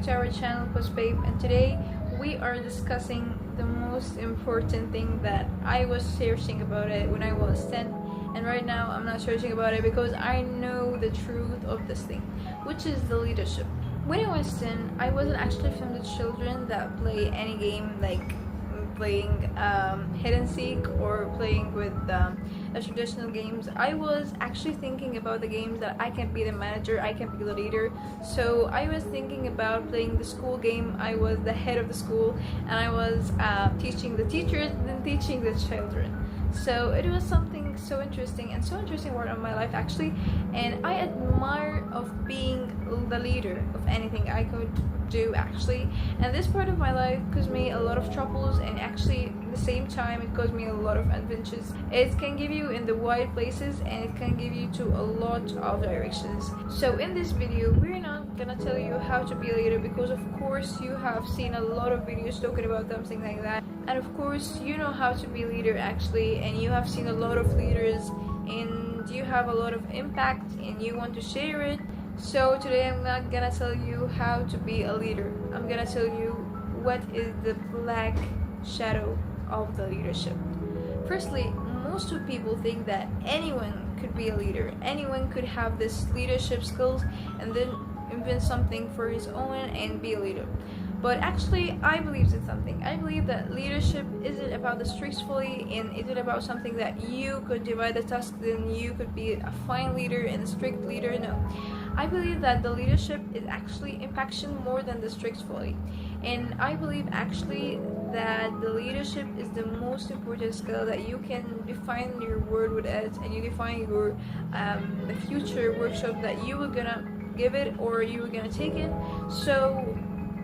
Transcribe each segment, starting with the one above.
to our channel Babe, and today we are discussing the most important thing that I was searching about it when I was 10, and right now I'm not searching about it because I know the truth of this thing, which is the leadership. When I was 10, I wasn't actually from the children that play any game like playing hide and seek or playing with the traditional games. I was actually thinking about the games that I can be the manager, I can be the leader. So I was thinking about playing the school game. I was the head of the school and I was teaching the teachers and then teaching the children. So it was something so interesting and so interesting part of my life actually, and I admire of being the leader of anything I could do actually. And this part of my life caused me a lot of troubles, and actually at the same time it caused me a lot of adventures. It can give you in the wide places and it can give you to a lot of directions. So in this video we're not gonna tell you how to be a leader, because of course you have seen a lot of videos talking about something like that, and of course you know how to be a leader actually, and you have seen a lot of leaders and you have a lot of impact and you want to share it. So today I'm not gonna tell you how to be a leader. I'm gonna tell you what is the black shadow of the leadership. Firstly, most of people think that anyone could be a leader. Anyone could have this leadership skills and then invent something for his own and be a leader. But actually, I believe in something. I believe that leadership isn't about the strictly, and isn't about something that you could divide the task, then you could be a fine leader and a strict leader. No. I believe that the leadership is actually impaction more than the strictly. And I believe actually that the leadership is the most important skill that you can define your word with it, and you define your the future workshop that you were gonna give it or you were gonna take it. So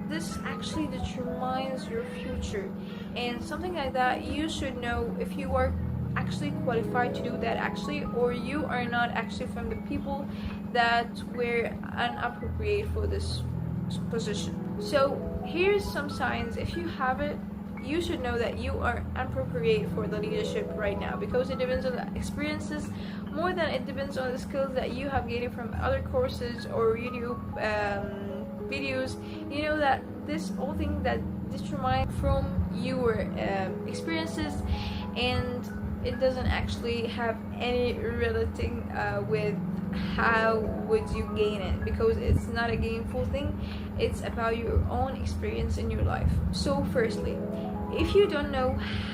this actually determines your future, and something like that you should know if you are actually qualified to do that actually, or you are not actually from the people that were inappropriate for this position. So here's some signs. If you have it, you should know that you are appropriate for the leadership right now, because it depends on the experiences more than it depends on the skills that you have gained from other courses or YouTube videos. You know that this whole thing that determines from your experiences, and it doesn't actually have any relating with how would you gain it, because it's not a gainful thing. It's about your own experience in your life. So firstly, if you don't know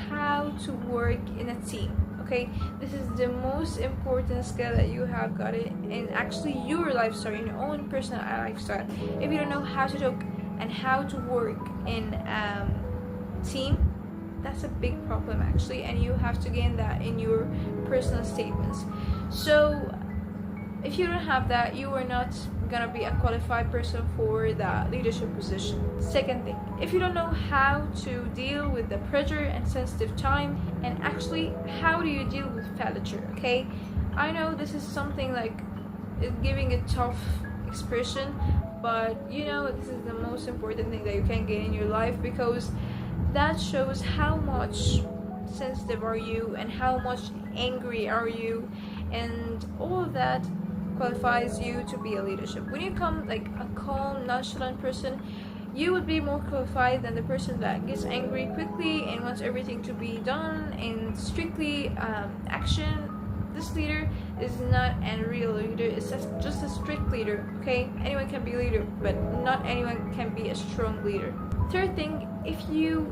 how to work in a team, okay, this is the most important skill that you have got it in actually your lifestyle, in your own personal lifestyle. If you don't know how to talk and how to work in team, that's a big problem actually, and you have to gain that in your personal statements. So if you don't have that, you are not gonna be a qualified person for the leadership position. Second thing, if you don't know how to deal with the pressure and sensitive time, and actually how do you deal with failure, okay? I know this is something like giving a tough expression, but you know this is the most important thing that you can gain in your life, because that shows how much sensitive are you and how much angry are you, and all of that qualifies you to be a leadership. When you come like a calm, nonchalant person, you would be more qualified than the person that gets angry quickly and wants everything to be done and strictly action. This leader is not a real leader, it's just a strict leader, okay? Anyone can be a leader, but not anyone can be a strong leader. Third thing, if you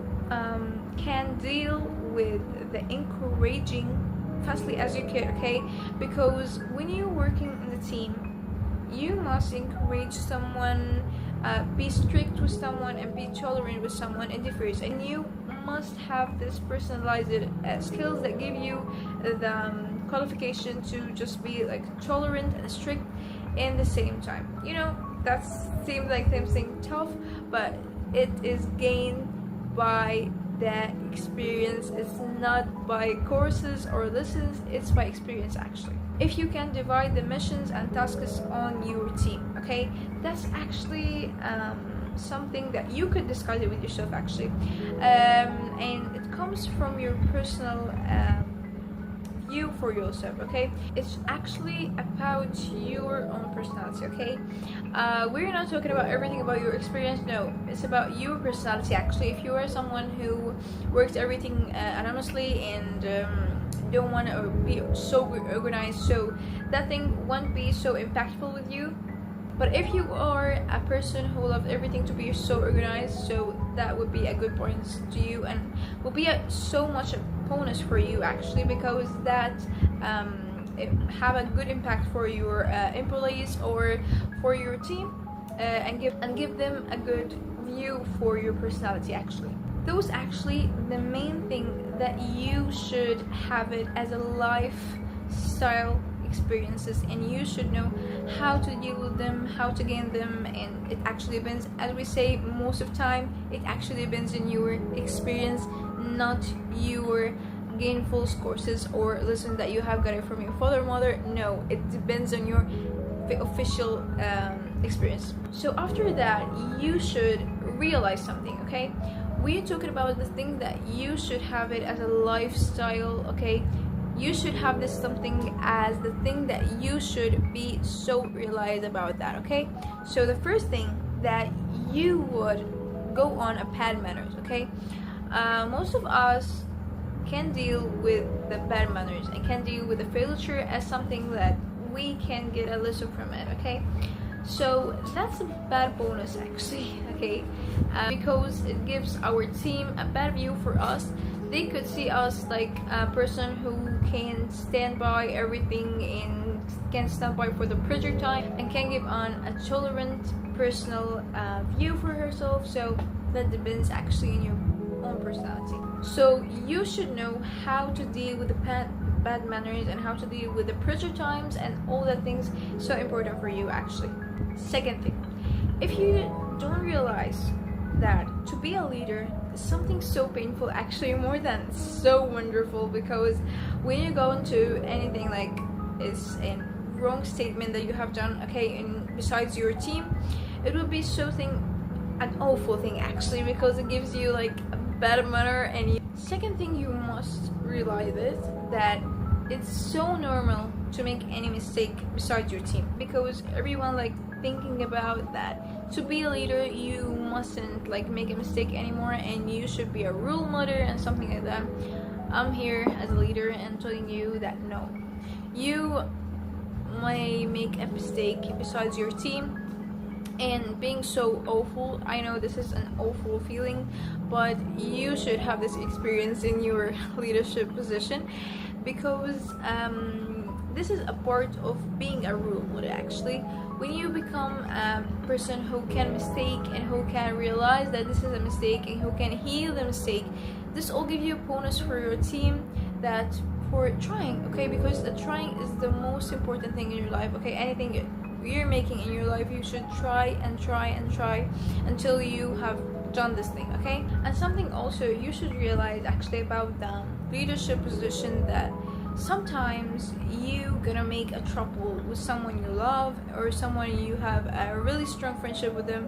can deal with the encouraging fastly as you can, okay? Because when you're working in the team, you must encourage someone, be strict with someone, and be tolerant with someone in difference, and you must have this personalized skills that give you the qualification to just be like tolerant and strict in the same time. You know, that seems like something tough, but it is gained by that experience. It's not by courses or lessons, it's by experience actually. If you can divide the missions and tasks on your team, okay, that's actually something that you could discuss it with yourself actually, and it comes from your personal you for yourself, okay? It's actually about your own personality, okay? We're not talking about everything about your experience. No, it's about your personality. Actually, if you are someone who works everything anonymously and don't want to be so organized, so that thing won't be so impactful with you. But if you are a person who loves everything to be so organized, so that would be a good point to you, and will be so much a bonus for you actually, because that it have a good impact for your employees or for your team, and give them a good view for your personality actually. Those actually the main thing that you should have it as a lifestyle experiences, and you should know how to deal with them, how to gain them, and it actually depends, as we say most of the time, it actually depends on your experience, not your gainful courses or lessons that you have got it from your father or mother. No, it depends on your official experience. So after that, you should realize something, okay? We're talking about the thing that you should have it as a lifestyle, okay? You should have this something as the thing that you should be so realized about that, okay? So the first thing that you would go on a bad manners, okay? Most of us can deal with the bad manners and can deal with the failure as something that we can get a lesson from it, okay? So that's a bad bonus actually, okay? Because it gives our team a bad view for us. They could see us like a person who can stand by everything and can stand by for the pressure time and can give on a tolerant personal view for herself. So that depends actually on your own personality. So you should know how to deal with the bad manners and how to deal with the pressure times and all that things. So important for you actually. Second thing, if you don't realize that to be a leader is something so painful, actually more than so wonderful, because when you go into anything like it's a wrong statement that you have done, okay, and besides your team, it will be an awful thing actually, because it gives you like a bad manner. And second thing you must realize is that it's so normal to make any mistake besides your team, because everyone like thinking about that to be a leader you mustn't like make a mistake anymore, and you should be a role model and something like that. I'm here as a leader and telling you that no, you may make a mistake besides your team, and being so awful, I know this is an awful feeling, but you should have this experience in your leadership position, because this is a part of being a role model actually. When you become a person who can mistake and who can realize that this is a mistake and who can heal the mistake, this will give you a bonus for your team, that for trying, okay? Because the trying is the most important thing in your life, okay? Anything you're making in your life, you should try and try and try until you have done this thing, okay? And something also you should realize actually about the leadership position, that sometimes you gonna make a trouble with someone you love or someone you have a really strong friendship with them,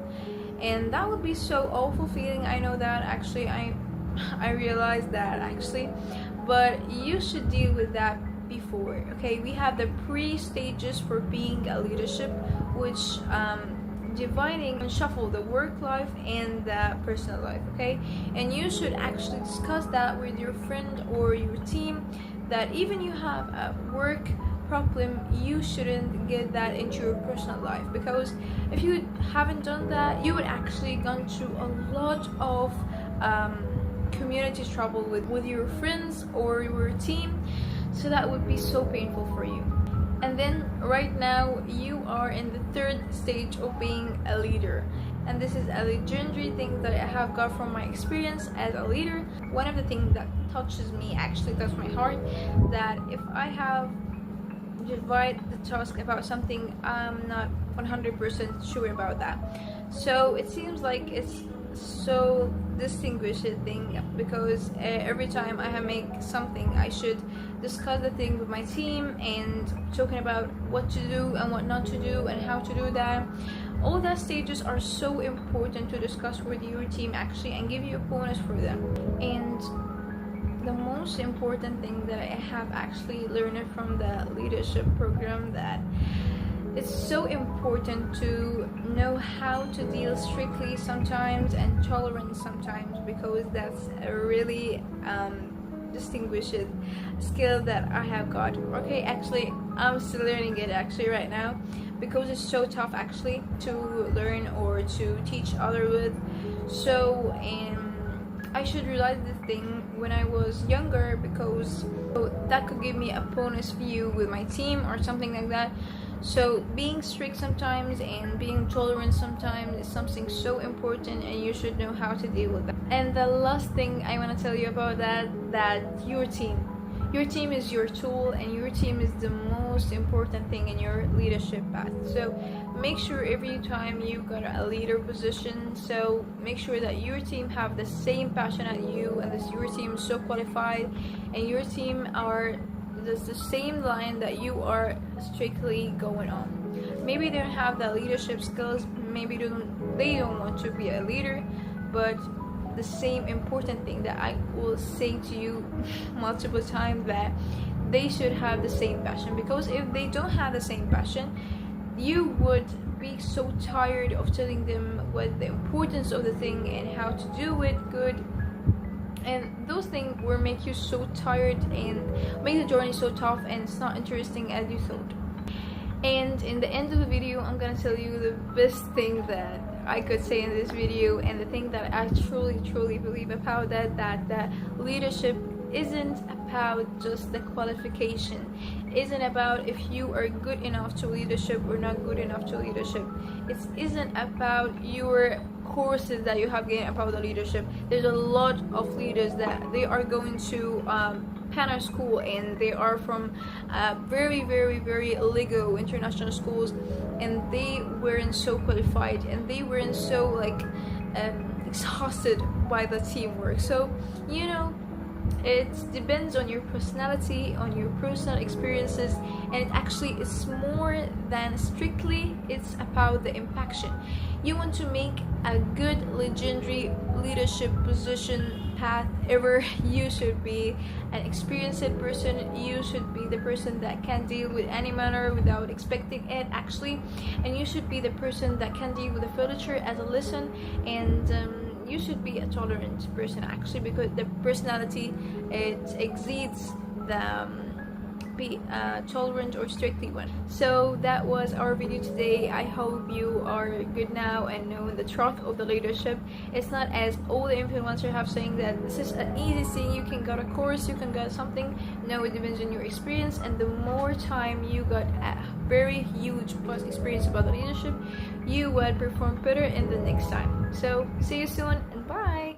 and that would be so awful feeling. I know that actually, I realized that actually, but you should deal with that before, okay? We have the pre-stages for being a leadership, which dividing and shuffle the work life and the personal life, okay? And you should actually discuss that with your friend or your team, that even you have a work problem, you shouldn't get that into your personal life, because if you haven't done that, you would actually gone through a lot of community trouble with your friends or your team, so that would be so painful for you. And then right now you are in the third stage of being a leader, and this is a legendary thing that I have got from my experience as a leader. One of the things that touches me, actually touches my heart, that if I have divide the task about something, I'm not 100% sure about that. So it seems like it's so distinguished thing, because every time I make something, I should discuss the thing with my team and talking about what to do and what not to do and how to do that. All that stages are so important to discuss with your team actually, and give you a bonus for them. And the most important thing that I have actually learned from the leadership program, that it's so important to know how to deal strictly sometimes and tolerant sometimes, because that's a really distinguished skill that I have got. Okay, actually I'm still learning it actually right now, because it's so tough actually to learn or to teach others with. So I should realize this thing when I was younger, because that could give me a bonus view with my team or something like that. So being strict sometimes and being tolerant sometimes is something so important, and you should know how to deal with that. And the last thing I want to tell you about that your team is your tool, and your team is the most important thing in your leadership path. So make sure every time you got a leader position, so make sure that your team have the same passion as you, and that your team is so qualified, and your team are the same line that you are strictly going on. Maybe they don't have the leadership skills, maybe they don't want to be a leader, but the same important thing that I will say to you multiple times, that they should have the same passion. Because if they don't have the same passion, you would be so tired of telling them what the importance of the thing and how to do it good, and those things will make you so tired and make the journey so tough, and it's not interesting as you thought. And in the end of the video, I'm gonna tell you the best thing that I could say in this video, and the thing that I truly believe about that leadership isn't about just the qualification, isn't about if you are good enough to leadership or not good enough to leadership. It isn't about your courses that you have gained about the leadership. There's a lot of leaders that they are going to panel school, and they are from very legal international schools, and they weren't so qualified, and they weren't so like exhausted by the teamwork. So you know, it depends on your personality, on your personal experiences, and it actually is more than strictly it's about the impaction. You want to make a good legendary leadership position path ever, you should be an experienced person. You should be the person that can deal with any manner without expecting it actually, and you should be the person that can deal with the furniture as a lesson, and you should be a tolerant person actually, because the personality, it exceeds the be tolerant or strictly one. So that was our video today. I hope you are good now and know the truth of the leadership. It's not as all the influencers have saying that this is an easy thing, you can get a course, you can get something. No, it depends on your experience, and the more time you got a very huge plus experience about the leadership, you will perform better in the next time. So see you soon, and bye.